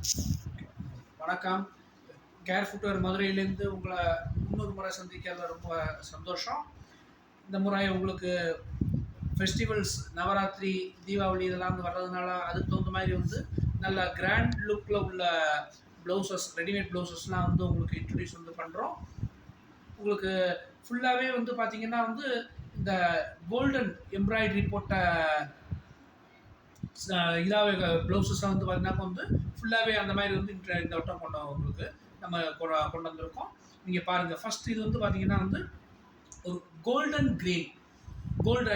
வணக்கம். Care footwear மதுரையிலேருந்து உங்களை இன்னொரு முறை சந்திக்கிறதுல ரொம்ப சந்தோஷம். இந்த முறை உங்களுக்கு ஃபெஸ்டிவல்ஸ், நவராத்திரி, தீபாவளி இதெல்லாம் வந்து வர்றதுனால அதுக்கு தகுந்த மாதிரி வந்து நல்ல கிராண்ட் லுக்கில் உள்ள ப்ளவுசஸ், ரெடிமேட் ப்ளவுசஸ்லாம் வந்து உங்களுக்கு இன்ட்ரடியூஸ் வந்து பண்ணுறோம். உங்களுக்கு ஃபுல்லாகவே வந்து பார்த்திங்கன்னா வந்து இந்த கோல்டன் எம்ப்ராய்டரி போட்ட இதாகவே ப்ளவுசஸ்லாம் வந்து பார்த்தீங்கன்னா வந்து ஃபுல்லாகவே அந்த மாதிரி வந்து இந்த வட்டம் உங்களுக்கு நம்ம கொண்டு வந்திருக்கோம். நீங்கள் பாருங்கள், ஃபஸ்ட் இது வந்து பார்த்தீங்கன்னா வந்து ஒரு கோல்டன் கிரீன்,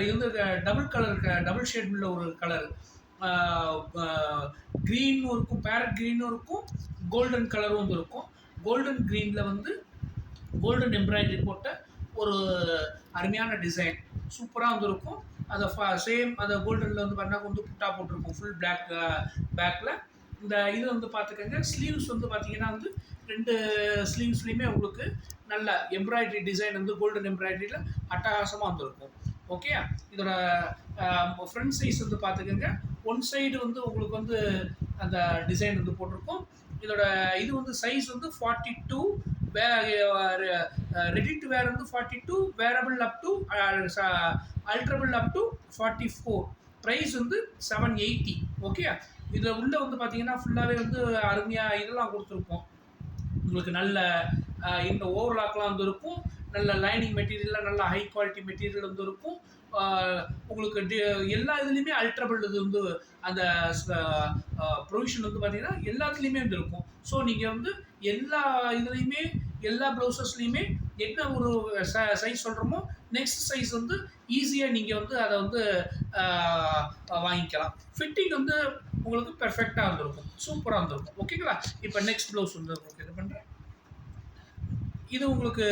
இது வந்து டபுள் கலர், டபுள் ஷேட் உள்ள ஒரு கலர். க்ரீனும் இருக்கும், பேரட் க்ரீனும் இருக்கும், கோல்டன் கலரும் வந்து இருக்கும். கோல்டன் க்ரீனில் வந்து கோல்டன் எம்ப்ராய்டரி போட்ட ஒரு அருமையான டிசைன் சூப்பராக வந்துருக்கும். அதை சேம் அந்த கோல்டனில் வந்து பார்த்தீங்கன்னா வந்து புட்டா போட்டிருக்கும் ஃபுல் பிளாக் பேக்கில். இந்த இது வந்து பார்த்துக்கோங்க, ஸ்லீவ்ஸ் வந்து பார்த்தீங்கன்னா வந்து 2 ஸ்லீவ்ஸ்லேயுமே உங்களுக்கு நல்ல எம்ப்ராய்டரி டிசைன் வந்து கோல்டன் எம்ப்ராய்டரியில் அட்டகாசமாக வந்துருக்கும். ஓகே, இதோட ஃப்ரண்ட் சைஸ் வந்து பார்த்துக்கோங்க, ஒன் சைடு வந்து உங்களுக்கு வந்து அந்த டிசைன் வந்து போட்டிருக்கும். இதோட இது வந்து சைஸ் வந்து 42, ரெடி டு வேர் வந்து 42, wearable up to alterable up to 44. Price வந்து 780. ஓகே, இதில் உள்ள வந்து பார்த்தீங்கன்னா ஃபுல்லாகவே வந்து அருமையாக இதெல்லாம் கொடுத்துருப்போம். உங்களுக்கு நல்ல இந்த ஓவர்லாக்லாம் வந்து இருக்கும், நல்ல லைனிங் மெட்டீரியல்லாம் நல்ல ஹை குவாலிட்டி மெட்டீரியல் வந்து இருக்கும். உங்களுக்கு எல்லா இதுலேயுமே அல்ட்ரபிள் இது வந்து அந்த ப்ரொவிஷன் வந்து பார்த்தீங்கன்னா எல்லாத்துலேயுமே வந்து இருக்கும். ஸோ நீங்கள் வந்து எல்லா இதுலேயுமே எல்லா ப்ளவுசஸ்லேயுமே என்ன ஒரு சைஸ் சொல்கிறோமோ நெக்ஸ்ட் சைஸ் வந்து ஈஸியாக நீங்கள் வந்து அதை வந்து வாங்கிக்கலாம். ஃபிட்டிங் வந்து உங்களுக்கு பெர்ஃபெக்டாக இருந்திருக்கும், சூப்பராக இருந்திருக்கும். ஓகேங்களா? இப்போ நெக்ஸ்ட் ப்ளவுஸ் வந்து உங்களுக்கு இது பண்ணுறேன். இது உங்களுக்கு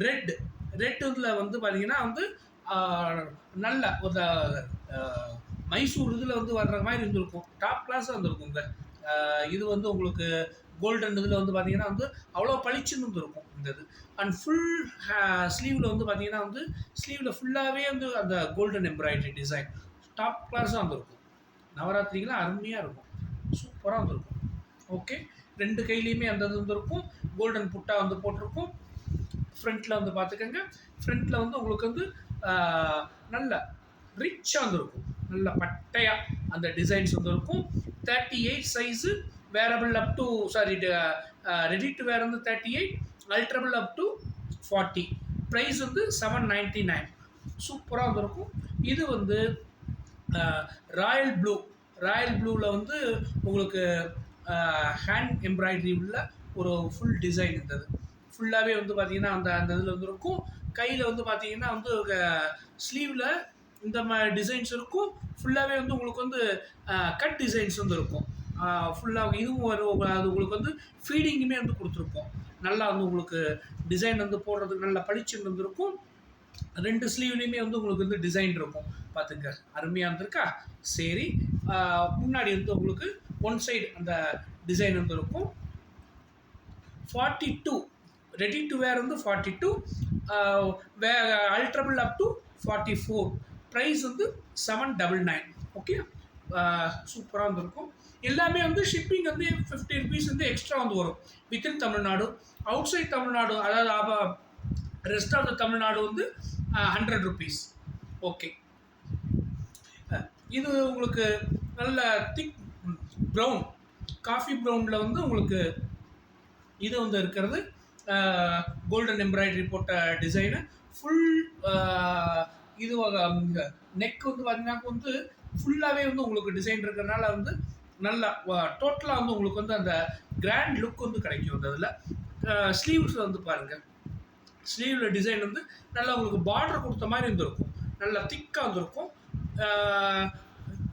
ரெட் இதில் வந்து பார்த்தீங்கன்னா வந்து நல்ல ஒரு மைசூர் இதில் வந்து வர்ற மாதிரி இருந்திருக்கும், டாப் கிளாஸாக இருந்திருக்குங்க. இது வந்து உங்களுக்கு கோல்டன் இதில் வந்து பார்த்தீங்கன்னா வந்து அவ்வளோ பளிச்சுன்னு வந்து இருக்கும் இந்த இது. அண்ட் ஃபுல் ஸ்லீவில் வந்து பார்த்தீங்கன்னா வந்து ஸ்லீவில் ஃபுல்லாகவே வந்து அந்த கோல்டன் எம்ப்ராய்டரி டிசைன் டாப் கிளாஸாக வந்துருக்கும். நவராத்திரிக்கெலாம் அருமையாக இருக்கும், சூப்பராக வந்துருக்கும். ஓகே, 2 கையிலையுமே அந்த இது வந்துருக்கும், கோல்டன் புட்டா வந்து போட்டிருக்கும். ஃப்ரண்ட்டில் வந்து பார்த்துக்கோங்க, ஃப்ரண்ட்டில் வந்து உங்களுக்கு வந்து நல்ல ரிச்சாக வந்துருக்கும், நல்ல பட்டையாக அந்த டிசைன்ஸ் வந்து இருக்கும். 38 size, wearable up to ready to wear வந்து 38, அல்ட்ரபிள் அப் டு 40. ப்ரைஸ் வந்து 799. சூப்பராக வந்துருக்கும். இது வந்து ராயல் ப்ளூவில் வந்து உங்களுக்கு ஹேண்ட் எம்ப்ராய்டரி உள்ள ஒரு ஃபுல் டிசைன் இருந்தது. ஃபுல்லாகவே வந்து பார்த்தீங்கன்னா அந்த இதில் வந்து இருக்கும். கையில் வந்து பார்த்தீங்கன்னா வந்து ஸ்லீவில் இந்த டிசைன்ஸ் இருக்கும். ஃபுல்லாகவே வந்து உங்களுக்கு வந்து கட் டிசைன்ஸ் வந்து இருக்கும். ஃபுல்லாக இதுவும் வரும். அது உங்களுக்கு வந்து ஃபீடிங்குமே வந்து கொடுத்துருப்போம். நல்லா வந்து உங்களுக்கு டிசைன் வந்து போடுறதுக்கு நல்லா பளிச்சுன்னு வந்துருக்கும். 2 ஸ்லீவ்லேயுமே வந்து உங்களுக்கு வந்து டிசைன் இருக்கும். பார்த்துங்க, அருமையாக இருந்திருக்கா? சரி, முன்னாடி வந்து உங்களுக்கு ஒன் சைடு அந்த டிசைன் வந்து இருக்கும். 42 ரெடி டு வேர் வந்து 42, அல்ட்ரபிள் அப் டு 44. ப்ரைஸ் வந்து 799. ஓகே, சூப்பராக வந்துருக்கும். எல்லாமே வந்து ஷிப்பிங் வந்து 50 rupees வந்து எக்ஸ்ட்ரா வந்து வரும் within Tamil Nadu. Outside Tamil Nadu, அதாவது ரெஸ்ட் ஆஃப் த தமிழ்நாடு வந்து 100 rupees. ஓகே, இது உங்களுக்கு நல்ல திக் ப்ரௌன், காஃபி ப்ரௌனில் வந்து உங்களுக்கு இது வந்து இருக்கிறது கோல்டன் எம்ப்ராய்டரி போட்ட டிசைனு. ஃபுல் இது நெக் வந்து பார்த்தீங்கன்னா வந்து ஃபுல்லாகவே வந்து உங்களுக்கு டிசைன் இருக்கிறதுனால வந்து நல்லா டோட்டலாக வந்து உங்களுக்கு வந்து அந்த கிராண்ட் லுக் வந்து கிடைக்கும். அந்த இதில் ஸ்லீவ்ஸில் வந்து பாருங்கள், ஸ்லீவில் டிசைன் வந்து நல்லா உங்களுக்கு பார்டர் கொடுத்த மாதிரி இருந்திருக்கும், நல்லா திக்காக வந்துருக்கும்.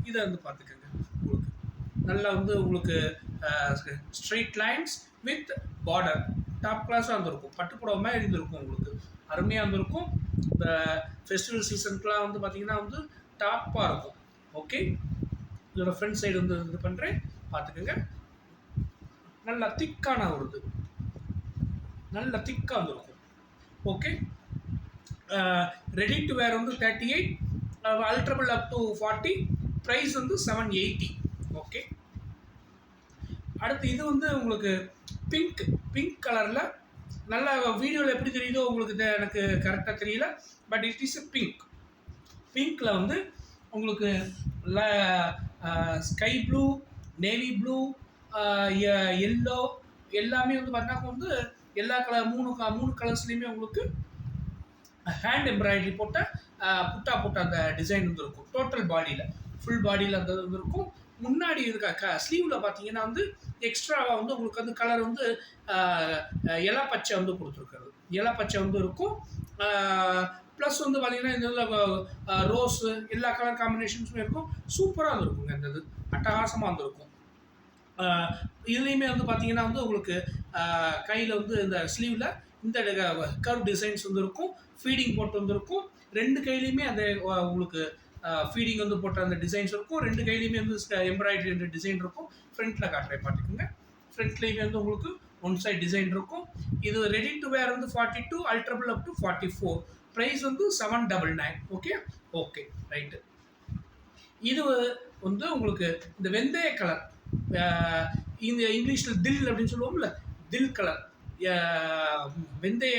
இதை வந்து பார்த்துக்கோங்க, உங்களுக்கு நல்லா வந்து உங்களுக்கு straight lines with border top கிளாஸாக இருந்திருக்கும். பட்டுப்புடவை மாதிரி இருந்திருக்கும், உங்களுக்கு அருமையாக இருந்திருக்கும். இந்த ஃபெஸ்டிவல் சீசனுக்குலாம் வந்து பார்த்திங்கன்னா வந்து டாப்பாக இருக்கும். ஓகே, இதோட ஃப்ரண்ட் சைடு வந்து இது பண்ணுறேன், பார்த்துக்கோங்க. நல்லா திக்கான ஒரு இது, நல்லா திக்காக வந்துருக்கும். ஓகே, ரெடி டு வேர் வந்து 38, அல்ட்ரபிள் அப் டு 40. ப்ரைஸ் வந்து 780. ஓகே, அடுத்து இது வந்து உங்களுக்கு பிங்க் பிங்க் கலரில் நல்லா வீடியோவில் எப்படி தெரியுதோ உங்களுக்கு எனக்கு கரெக்டாக தெரியல. But it is pink. பிங்க்கில் வந்து உங்களுக்கு sky blue, navy blue, yellow எல்லாமே வந்து பார்த்தீங்கன்னா வந்து எல்லா கலர் மூணு கலர்ஸ்லேயுமே உங்களுக்கு ஹேண்ட் எம்ப்ராய்டரி போட்ட புட்டா போட்ட அந்த டிசைன் வந்து இருக்கும். டோட்டல் பாடியில் ஃபுல் பாடியில் அந்த இது இருக்கும். முன்னாடி இருக்க ஸ்லீவில் பார்த்தீங்கன்னா வந்து எக்ஸ்ட்ராவாக வந்து உங்களுக்கு வந்து கலர் வந்து இலை பச்சை வந்து கொடுத்துருக்குறது. இலை பச்சை வந்து இருக்கும். ப்ளஸ் வந்து பார்த்தீங்கன்னா இந்த இதில் ரோஸு எல்லா கலர் காம்பினேஷன்ஸுமே இருக்கும். சூப்பராக இருந்திருக்குங்க. இந்த இது அட்டகாசமாக இருந்திருக்கும். இதுலேயுமே வந்து பார்த்தீங்கன்னா வந்து உங்களுக்கு கையில் வந்து இந்த ஸ்லீவில் இந்த கர்வ் டிசைன்ஸ் வந்து இருக்கும். ஃபீடிங் போட்டு வந்துருக்கும். 2 கையிலையுமே அந்த உங்களுக்கு ஃபீடிங் வந்து போட்ட அந்த டிசைன்ஸ் இருக்கும். 2 கையிலையுமே வந்து எம்ப்ராய்டரி அந்த டிசைன் இருக்கும். ஃப்ரண்ட்டில் காட்டுறேன் பார்த்துக்குங்க. ஃப்ரண்ட்லேயுமே வந்து உங்களுக்கு ஒன் சைட் டிசைன் இருக்கும். இது ரெடி டு வேர் வந்து 42, அல்ட்ரபிள் அப் டு 44. ப்ரைஸ் வந்து 799. Okay okay right. இது வந்து உங்களுக்கு இந்த வெந்தய கலர், இந்த இங்கிலீஷில் தில் அப்படின்னு சொல்லுவோம்ல, தில் கலர், வெந்தய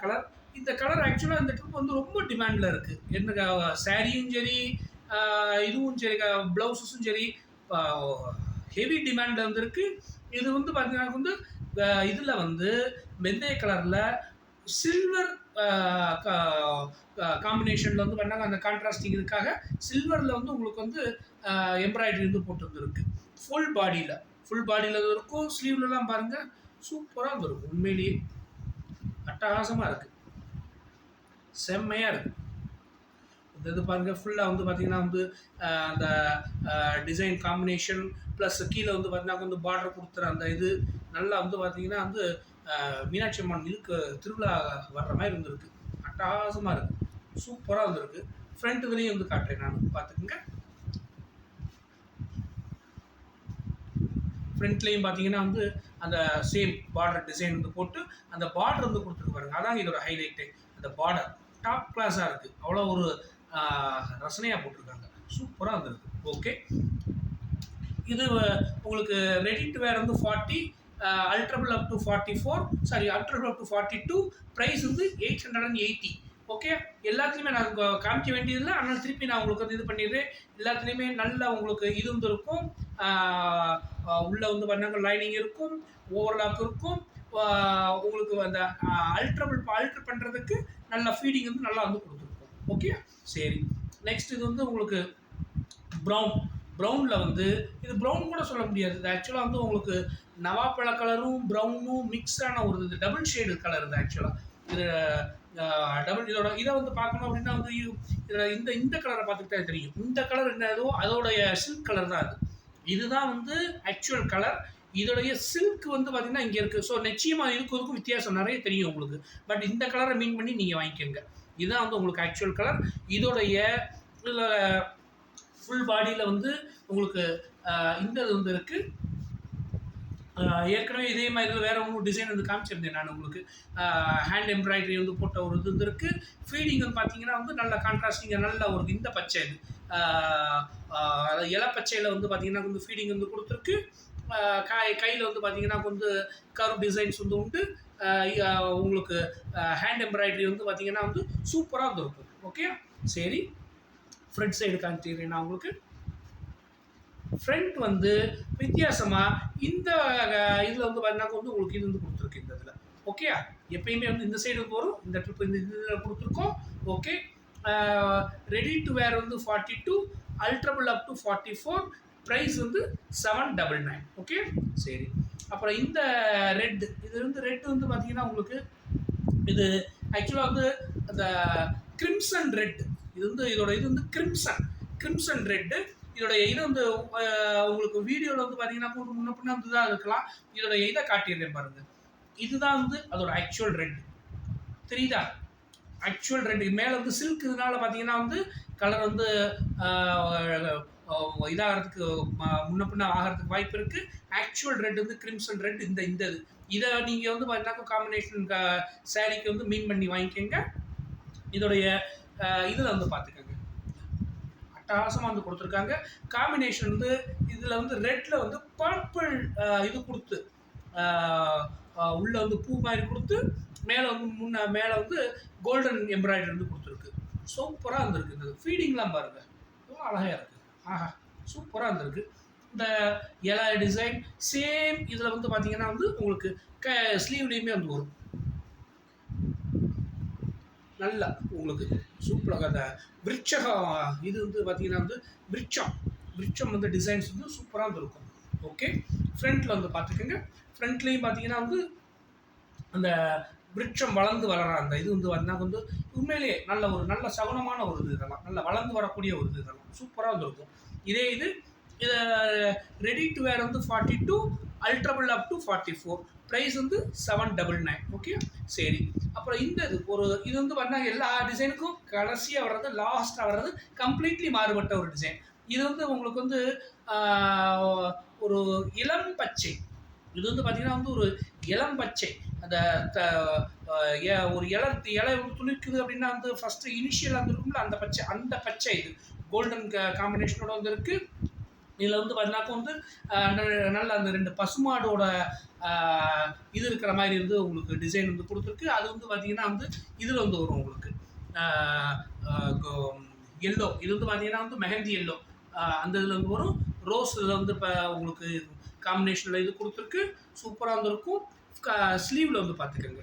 கலர். இந்த கலர் ஆக்சுவலாக இந்த ட்ரிப் வந்து ரொம்ப டிமாண்டில் இருக்குது. என்ன சாரியும் சரி, இதுவும் சரி, ப்ளவுஸஸும் சரி ஹெவி டிமாண்டில் வந்துருக்கு. இது வந்து பார்த்தீங்கன்னா வந்து இதில் வந்து வெந்தய கலரில் சில்வர் காம்பினேஷனில் வந்து பண்ணாங்க. அந்த கான்ட்ராஸ்டிங் இதுக்காக சில்வரில் வந்து உங்களுக்கு வந்து எம்ப்ராய்டரி வந்து போட்டு வந்துருக்கு. ஃபுல் பாடியில் இருக்கும். ஸ்லீவ்லலாம் பாருங்கள் சூப்பராக வந்துருக்கும். உண்மையிலேயே அட்டகாசமாக இருக்குது. செம்மையாக இருக்குது. இந்த இது பாருங்கள் ஃபுல்லாக வந்து பார்த்திங்கன்னா வந்து அந்த டிசைன் காம்பினேஷன் ப்ளஸ் கீழே வந்து பார்த்திங்கன்னா வந்து பார்டர் கொடுத்துற அந்த இது நல்லா வந்து பார்த்திங்கன்னா வந்து மீனாட்சி அம்மன் இதுக்கு திருவிழா வர்ற மாதிரி இருந்திருக்கு. அட்டகாசமாக இருக்குது. சூப்பராக வந்துருக்கு. ஃப்ரண்ட் இதுலேயும் வந்து காட்டுறேன் நான், பார்த்துக்குங்க. ஃப்ரண்ட்லேயும் பார்த்தீங்கன்னா வந்து அந்த சேம் பார்டர் டிசைன் வந்து போட்டு அந்த பார்டர் வந்து கொடுத்துருக்கு பாருங்க. அதான் இதோட ஹைலைட்டு. அந்த பார்டர் டாப் கிளாஸாக இருக்குது. அவ்வளோ ஒரு ரசனையாக போட்டிருக்காங்க. சூப்பராக இருந்திருக்கு. ஓகே, இது உங்களுக்கு ரெடி டு வேர் வந்து 40, alterable up to 44, sorry alterable up to 42. Price வந்து 880. ஓகே, எல்லாத்துலேயுமே நான் காமிக்க வேண்டியதில்லை. அதனால் திருப்பி நான் உங்களுக்கு வந்து இது பண்ணிடுறேன். எல்லாத்துலேயுமே நல்லா உங்களுக்கு இது வந்து இருக்கும். உள்ளே வந்து பண்ணாங்க லைனிங் இருக்கும், ஓவர்லாக் இருக்கும். உங்களுக்கு அந்த ஆல்ட்ரு பண்ணுறதுக்கு நல்ல ஃபீடிங் வந்து நல்லா வந்து கொடுத்துருக்கும். ஓகே சரி. நெக்ஸ்ட் இது வந்து உங்களுக்கு ப்ரௌனில் வந்து இது ப்ரௌன் கூட சொல்ல முடியாது. இது ஆக்சுவலாக வந்து உங்களுக்கு நவாப்பழ கலரும் ப்ரௌனும் மிக்ஸ் ஆன ஒரு இது டபுள் ஷேடு கலர். இது ஆக்சுவலாக இது இதை வந்து பார்க்கணும் அப்படின்னா வந்து இதில் இந்த கலரை பார்த்துக்கிட்டே தெரியும். இந்த கலர் என்னதோ அதோடைய சில்க் கலர் தான் அது. இதுதான் வந்து ஆக்சுவல் கலர். இதோடைய சில்க் வந்து பார்த்தீங்கன்னா இங்கே இருக்குது. ஸோ நிச்சயமாக இதுக்கும் வித்தியாசம் நிறைய தெரியும் உங்களுக்கு. பட் இந்த கலரை மீன் பண்ணி நீங்கள் வாங்கிக்கோங்க. இதுதான் வந்து உங்களுக்கு ஆக்சுவல் கலர். இதோடைய இதில் ஃபுல் பாடியில் வந்து உங்களுக்கு இந்த இது வந்து இருக்குது. ஏற்கனவே இதே மாதிரி வேறு ஒன்றும் டிசைன் வந்து காமிச்சிருந்தேன் நான் உங்களுக்கு. ஹேண்ட் எம்ப்ராய்டரி வந்து போட்ட ஒரு இது இருக்குது. ஃபீடிங் வந்து பார்த்தீங்கன்னா வந்து நல்ல கான்ட்ராஸ்டிங்காக நல்ல ஒரு இந்த பச்சை இது இலை பச்சையில் வந்து பார்த்தீங்கன்னா வந்து ஃபீடிங் வந்து கொடுத்துருக்கு. கையில் வந்து பார்த்தீங்கன்னா வந்து கர்வ் டிசைன்ஸ் வந்து உண்டு. உங்களுக்கு ஹேண்ட் எம்ப்ராய்டரி வந்து பார்த்தீங்கன்னா வந்து சூப்பராக வந்துருக்கும். ஓகே சரி. ஃப்ரண்ட் சைடு காமிச்சிக்கிறேன் நான் உங்களுக்கு. ஃப்ரண்ட் வந்து வித்தியாசமாக இந்த இதில் வந்து பார்த்தீங்கன்னா வந்து உங்களுக்கு இது வந்து கொடுத்துருக்கு இந்த இதில். ஓகே, எப்பயுமே வந்து இந்த சைடு வந்து வரும். இந்த ட்ரிப் இந்த இதில் கொடுத்துருக்கோம். ஓகே, ரெடி டு வேர் வந்து 42, அல்ட்ரபிள் அப் டு 44. ப்ரைஸ் வந்து 799. ஓகே சரி. அப்புறம் இந்த ரெட், இது வந்து ரெட் வந்து பார்த்தீங்கன்னா உங்களுக்கு இது ஆக்சுவலாக வந்து அந்த கிரிம்சன் ரெட். இது வந்து இதோட இது வந்து கிரிம்சன் ரெட்டு. இதோடைய இது வந்து உங்களுக்கு வீடியோவில் வந்து பார்த்தீங்கன்னா முன்ன பின்ன வந்து தான் இருக்கலாம். இதோடைய இதை காட்டிடுறேன் பாருங்கள். இதுதான் வந்து அதோட ஆக்சுவல் ரெட். தெரியுதா? ஆக்சுவல் ரெட் மேலே வந்து சில்க் இதனால பார்த்தீங்கன்னா வந்து கலர் வந்து இதாகிறதுக்கு முன்ன பின்ன ஆகிறதுக்கு வாய்ப்பு இருக்குது. ஆக்சுவல் ரெட் வந்து கிரிம்சன் ரெட். இந்த இதை நீங்கள் வந்து பார்த்தீங்கன்னா காம்பினேஷன் சாரீக்கு வந்து மீன் பண்ணி வாங்கிக்கோங்க. இதோடைய இதில் வந்து பார்த்துக்கோங்க. அட்டகாசமாக வந்து கொடுத்துருக்காங்க. காம்பினேஷன் வந்து இதில் வந்து ரெட்டில் வந்து பர்பிள் இது கொடுத்து உள்ளே வந்து பூ மாதிரி கொடுத்து மேலே வந்து மேலே வந்து கோல்டன் எம்ப்ராய்டரி வந்து கொடுத்துருக்கு. சூப்பராக இருந்திருக்கு. இந்த ஃபீடிங்லாம் பாருங்கள் எவ்வளோ அழகாக இருக்குது. ஆஹா சூப்பராக இருந்திருக்கு. இந்த இலை டிசைன் சேம் இதில் வந்து பார்த்தீங்கன்னா வந்து உங்களுக்கு ஸ்லீவ்லேயுமே வந்து வரும். நல்லா உங்களுக்கு சூப்பராக அந்த விருட்சகம் இது வந்து பார்த்தீங்கன்னா வந்து விருட்சம் வந்து டிசைன்ஸ் வந்து சூப்பராக வந்து இருக்கும். ஓகே, ஃப்ரண்ட்டில் வந்து பார்த்துக்கோங்க. ஃப்ரண்ட்லேயும் பார்த்தீங்கன்னா வந்து அந்த விருட்சம் வளர்ந்து வளர அந்த இது வந்து வந்து உண்மையிலேயே நல்ல சகுனமான ஒரு இது. இதெல்லாம் நல்லா வளர்ந்து வரக்கூடிய ஒரு இது. இதெல்லாம் சூப்பராக வந்துருக்கும். இதை ரெடி டு வேர் வந்து 42, அல்ட்ரபிள் அப் டு 44. ப்ரைஸ் வந்து 799. ஓகே, சரி. அப்புறம் இந்த இது வந்து பார்த்தீங்கன்னா எல்லா டிசைனுக்கும் கடைசியாக வர்றது, லாஸ்ட்டாக வர்றது கம்ப்ளீட்லி மாறுபட்ட ஒரு டிசைன். இது வந்து உங்களுக்கு வந்து ஒரு இளம் பச்சை. இது வந்து பார்த்தீங்கன்னா வந்து ஒரு இளம் பச்சை. அந்த ஒரு இலை துளிர்க்குது அப்படின்னா வந்து ஃபஸ்ட்டு இனிஷியல் வந்து இருக்கும்ல அந்த பச்சை இது கோல்டன் காம்பினேஷனோட வந்து இருக்குது. இதில் வந்து பார்த்தீங்கன்னாக்கா வந்து நல்ல அந்த 2 பசுமாடோட இது இருக்கிற மாதிரி வந்து உங்களுக்கு டிசைன் வந்து கொடுத்துருக்கு. அது வந்து பார்த்தீங்கன்னா வந்து இதில் வந்து வரும் உங்களுக்கு எல்லோ. இது வந்து பார்த்தீங்கன்னா வந்து மெஹந்தி எல்லோ அந்த இதில் வந்து வரும். ரோஸ் இதில் வந்து இப்போ உங்களுக்கு காம்பினேஷனில் இது கொடுத்துருக்கு. சூப்பராக வந்துருக்கும். ஸ்லீவில் வந்து பார்த்துக்கோங்க.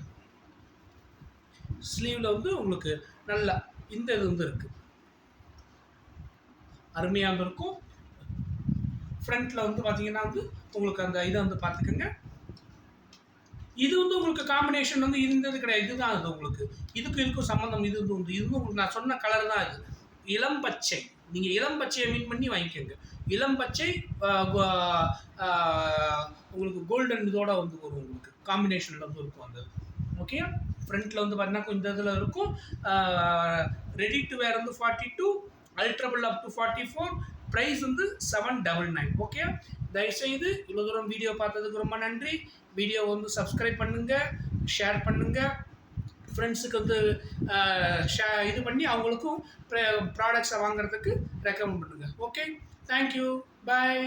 ஸ்லீவில் வந்து உங்களுக்கு நல்லா இந்த இது வந்து இருக்குது, அருமையாக இருந்திருக்கும். ஃப்ரண்ட்டில் வந்து பார்த்தீங்கன்னா வந்து உங்களுக்கு அந்த இதை வந்து பார்த்துக்கோங்க. இது வந்து உங்களுக்கு காம்பினேஷன் வந்து இருந்தது கிடையாது. இதுதான் அது உங்களுக்கு இதுக்கும் சம்மந்தம். இது வந்து உங்களுக்கு நான் சொன்ன கலர் தான் இது. இளம் பச்சை. நீங்கள் இளம் பச்சையை மீன் பண்ணி வாங்கிக்கோங்க. இளம் பச்சை உங்களுக்கு கோல்டன் இதோட வந்து வரும். உங்களுக்கு காம்பினேஷனில் வந்து இருக்கும் அந்த. ஓகே, ஃப்ரண்ட்டில் வந்து பார்த்தீங்கன்னா இந்த இதில் இருக்கும். ரெடி டு வேர் வந்து 42, அல்ட்ரபிள் அப் டு 44. ப்ரைஸ் வந்து 799. ஓகே, தயவுசெய்து இவ்வளோ தூரம் வீடியோ பார்த்ததுக்கு ரொம்ப நன்றி. வீடியோ வந்து சப்ஸ்கிரைப் பண்ணுங்கள், ஷேர் பண்ணுங்கள், ஃப்ரெண்ட்ஸுக்கு வந்து இது பண்ணி அவங்களுக்கும் ப்ராடக்ட்ஸை வாங்குறதுக்கு ரெக்கமெண்ட் பண்ணுங்கள். ஓகே, தேங்க்யூ, பாய்.